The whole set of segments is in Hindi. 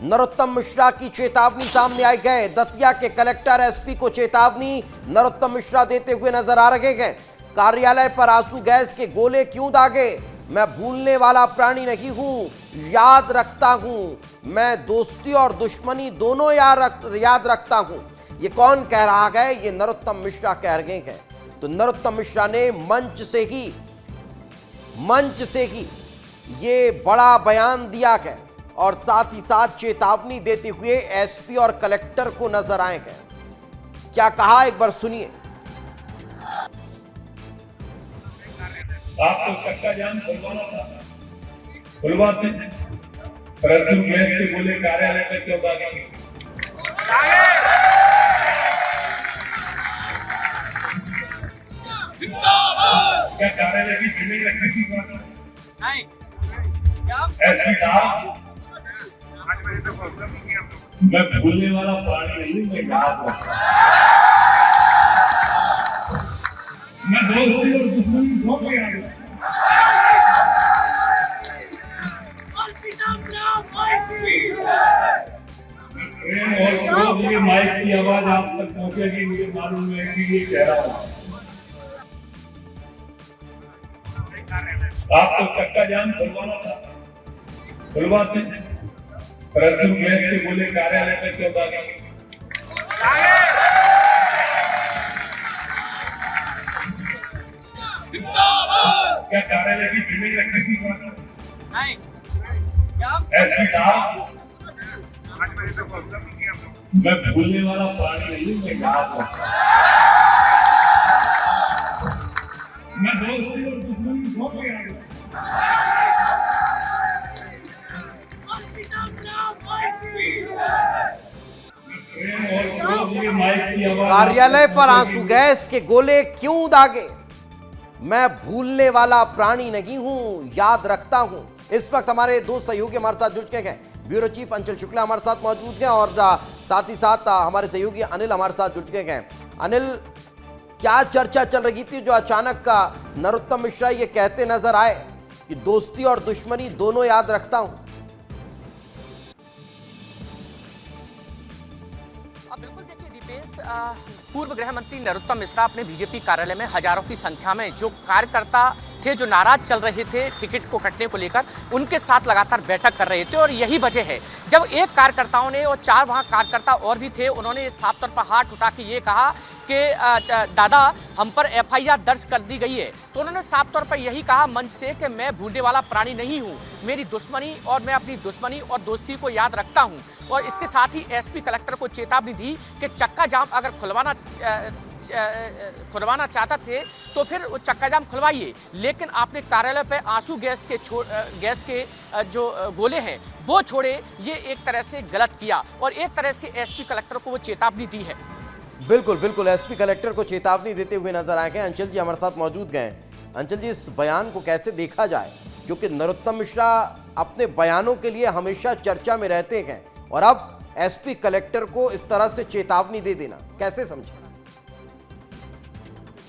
नरोत्तम मिश्रा की चेतावनी सामने आई है। दतिया के कलेक्टर एसपी को चेतावनी नरोत्तम मिश्रा देते हुए नजर आ रहे हैं। कार्यालय पर आंसू गैस के गोले क्यों दागे? मैं भूलने वाला प्राणी नहीं हूं, याद रखता हूं। मैं दोस्ती और दुश्मनी दोनों याद रखता हूं। ये कौन कह रहा है? ये नरोत्तम मिश्रा कह रहे हैं। तो नरोत्तम मिश्रा ने मंच से ही ये बड़ा बयान दिया है और साथ ही साथ चेतावनी देते हुए एसपी और कलेक्टर को नजर आए हैं। क्या कहा, एक बार सुनिए। आपको चक्का जाम खुलवाना था, खुलवाते। परंतु गैस के गोले कार्यालय में क्यों दागेंगे? क्या कार्यालय की जमीन रखने की बात नहीं? एसपी साहब, मैं भूलने वाला प्राणी नहीं, मैं याद रखता हूं। मैं दोस्ती और दुश्मनी दो पे आ गया। प्रेम और क्रोध में माइक की आवाज आप तक पहुंचेगी, मुझे मालूम है कि ये कह रहा हूं। आपको चक्का जाम खुलवाना था, खुलवाते। परंतु गैस के गोले कार्यालय में क्यों दागेंगे? क्या कार्यालय की जमीन रखने की बात नहीं? एसपी साहब, मैं भूलने वाला प्राणी नहीं, मैं याद रखता हूं। मैं दोस्ती और दुश्मनी दो पे आ गया। कार्यालय पर आंसू गैस के गोले क्यों दागे? मैं भूलने वाला प्राणी नहीं हूं, याद रखता हूं। इस वक्त हमारे दो सहयोगी हमारे साथ जुड़ चुके हैं। ब्यूरो चीफ अंचल शुक्ला हमारे साथ मौजूद हैं और साथ ही साथ हमारे सहयोगी अनिल हमारे साथ जुड़ चुके हैं। अनिल, क्या चर्चा चल रही थी जो अचानक का नरोत्तम मिश्रा ये कहते नजर आए कि दोस्ती और दुश्मनी दोनों याद रखता हूं? बिल्कुल, देखिए दीपेश, पूर्व गृह मंत्री नरोत्तम मिश्रा अपने बीजेपी कार्यालय में हजारों की संख्या में जो कार्यकर्ता थे, जो नाराज चल रहे थे टिकट को कटने को लेकर, उनके साथ लगातार बैठक कर रहे थे। और यही वजह है जब एक कार्यकर्ताओं ने, और 4 वहां कार्यकर्ता और भी थे, उन्होंने साफ तौर पर हाथ उठा के ये कहा कि दादा, हम पर एफआईआर दर्ज कर दी गई है। तो उन्होंने साफ तौर पर यही कहा मंच से कि मैं भूलने वाला प्राणी नहीं हूं, मेरी दुश्मनी और मैं अपनी दुश्मनी और दोस्ती को याद रखता हूं। और इसके साथ ही एसपी कलेक्टर को चेतावनी दी कि चक्का जाम अगर खुलवाना चाहता थे तो फिर वो चक्का जाम खुलवाइए, लेकिन आपने कार्यालय पे आंसू गैस के जो गोले हैं वो छोड़े, ये एक तरह से गलत किया। और एक तरह से एसपी कलेक्टर को वो चेतावनी दी है। बिल्कुल एसपी कलेक्टर को चेतावनी देते हुए नजर आए हैं। अंचल जी हमारे साथ मौजूद गए। अंचल जी, इस बयान को कैसे देखा जाए, क्योंकि नरोत्तम मिश्रा अपने बयानों के लिए हमेशा चर्चा में रहते हैं और अब एसपी कलेक्टर को इस तरह से चेतावनी दे देना कैसे समझे?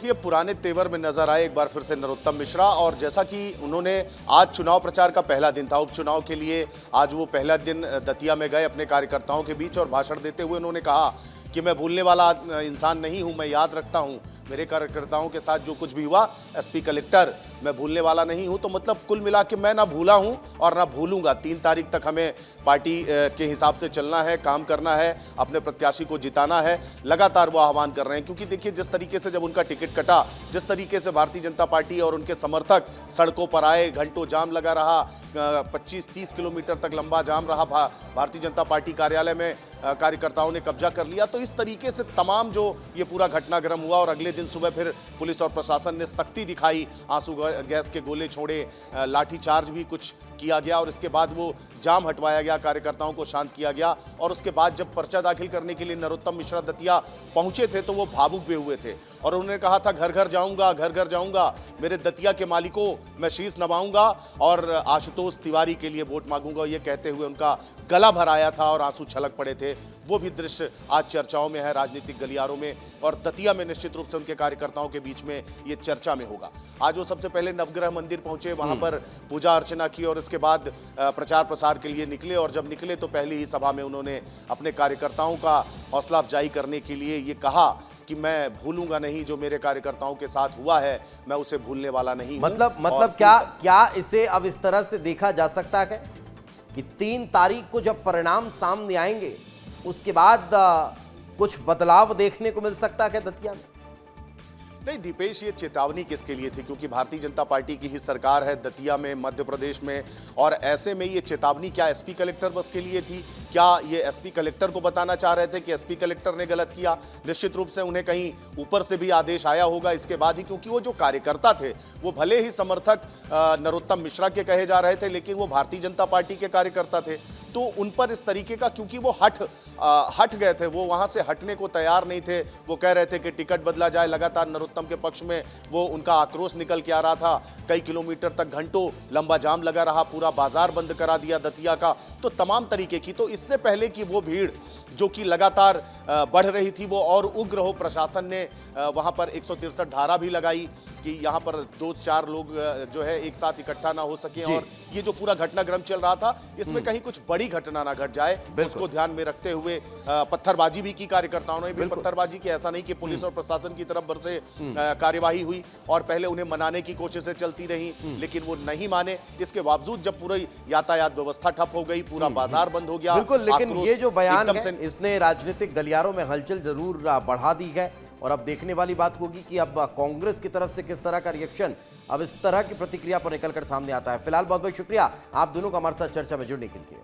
ये पुराने तेवर में नजर आए एक बार फिर से नरोत्तम मिश्रा। और जैसा कि उन्होंने आज चुनाव प्रचार का पहला दिन था, उपचुनाव के लिए आज वो पहला दिन दतिया में गए अपने कार्यकर्ताओं के बीच, और भाषण देते हुए उन्होंने कहा कि मैं भूलने वाला इंसान नहीं हूं, मैं याद रखता हूं मेरे कार्यकर्ताओं के साथ जो कुछ भी हुआ। एसपी कलेक्टर, मैं भूलने वाला नहीं हूं। तो मतलब कुल मिला के मैं ना भूला हूं और ना भूलूंगा। 3 तारीख तक हमें पार्टी के हिसाब से चलना है, काम करना है, अपने प्रत्याशी को जिताना है। लगातार वो आह्वान कर रहे हैं, क्योंकि देखिए जिस तरीके से जब उनका टिकट कटा, जिस तरीके से भारतीय जनता पार्टी और उनके समर्थक सड़कों पर आए, घंटों जाम लगा रहा, 25-30 किलोमीटर तक लंबा जाम रहा, भारतीय जनता पार्टी कार्यालय में कार्यकर्ताओं ने कब्जा कर लिया। तो इस तरीके से तमाम जो ये पूरा घटनाक्रम हुआ, और अगले दिन सुबह फिर पुलिस और प्रशासन ने सख्ती दिखाई, आंसू गैस के गोले छोड़े, लाठीचार्ज भी कुछ किया गया, और इसके बाद वो जाम हटवाया गया, कार्यकर्ताओं को शांत किया गया। और उसके बाद जब पर्चा दाखिल करने के लिए नरोत्तम मिश्रा दतिया पहुंचे थे तो वो भावुक भी हुए थे, और उन्होंने कहा था घर घर जाऊंगा, घर घर जाऊंगा, मेरे दतिया के मालिकों मैं शीश नवाऊंगा और आशुतोष तिवारी के लिए वोट मांगूंगा। ये कहते हुए उनका गला भर आया था और आंसू छलक पड़े थे। थे, वो भी दृश्य आज चर्चाओं में है राजनीतिक गलियारों में, और दतिया में निश्चित रूप से उनके कार्यकर्ताओं के बीच में ये चर्चा में होगा। आज वो सबसे पहले नवग्रह मंदिर पहुंचे, वहां पर पूजा अर्चना की और इसके बाद प्रचार प्रसार के लिए निकले, और जब निकले तो पहली ही सभा में उन्होंने अपने कार्यकर्ताओं का हौसला अफजाई करने के लिए ये कहा कि मैं भूलूंगा नहीं, जो मेरे कार्यकर्ताओं के साथ हुआ है मैं उसे भूलने वाला नहीं हूं। मतलब क्या इसे अब इस तरह से देखा जा सकता है कि 3 तारीख को जब परिणाम सामने आएंगे उसके बाद कुछ बदलाव देखने को मिल सकता है दतिया में? नहीं दीपेश, ये चेतावनी किसके लिए थी, क्योंकि भारतीय जनता पार्टी की ही सरकार है दतिया में, मध्य प्रदेश में, और ऐसे में ये चेतावनी क्या एसपी कलेक्टर बस के लिए थी? क्या ये एसपी कलेक्टर को बताना चाह रहे थे कि एसपी कलेक्टर ने गलत किया? निश्चित रूप से उन्हें कहीं ऊपर से भी आदेश आया होगा इसके बाद ही, क्योंकि वो जो कार्यकर्ता थे वो भले ही समर्थक नरोत्तम मिश्रा के कहे जा रहे थे, लेकिन वो भारतीय जनता पार्टी के कार्यकर्ता थे, तो उन पर इस तरीके का, क्योंकि वो हट गए थे, वो वहां से हटने को तैयार नहीं थे, वो कह रहे थे कि टिकट बदला जाए, लगातार नरोत्तम के पक्ष में वो उनका आक्रोश निकल के आ रहा था, कई किलोमीटर तक घंटों लंबा जाम लगा रहा, पूरा बाजार बंद करा दिया दतिया का, तो तमाम तरीके की। तो इससे पहले कि वो भीड़ जो कि लगातार बढ़ रही थी वो और उग्र हो, प्रशासन ने वहां पर 163 धारा भी लगाई कि यहाँ पर 2-4 लोग जो है एक साथ इकट्ठा ना हो सके, और ये जो पूरा घटनाक्रम चल रहा था इसमें कहीं कुछ बड़ी घटना ना घट जाए, उसको ध्यान में रखते हुए पत्थरबाजी भी की कार्यकर्ताओं ने भी पत्थरबाजी की। ऐसा नहीं कि पुलिस और प्रशासन की तरफ से कार्यवाही हुई और पहले उन्हें मनाने की कोशिशें चलती रही, लेकिन वो नहीं माने। इसके बावजूद जब पूरी यातायात व्यवस्था ठप हो गई, पूरा बाजार बंद हो गया। बिल्कुल, लेकिन ये जो बयान है इसने राजनीतिक गलियारों में हलचल जरूर बढ़ा दी है, और अब देखने वाली बात होगी कि अब कांग्रेस की तरफ से किस तरह का रिएक्शन अब इस तरह की प्रतिक्रिया पर निकलकर सामने आता है। फिलहाल बहुत बहुत शुक्रिया आप दोनों का हमारे साथ चर्चा में जुड़ने के लिए।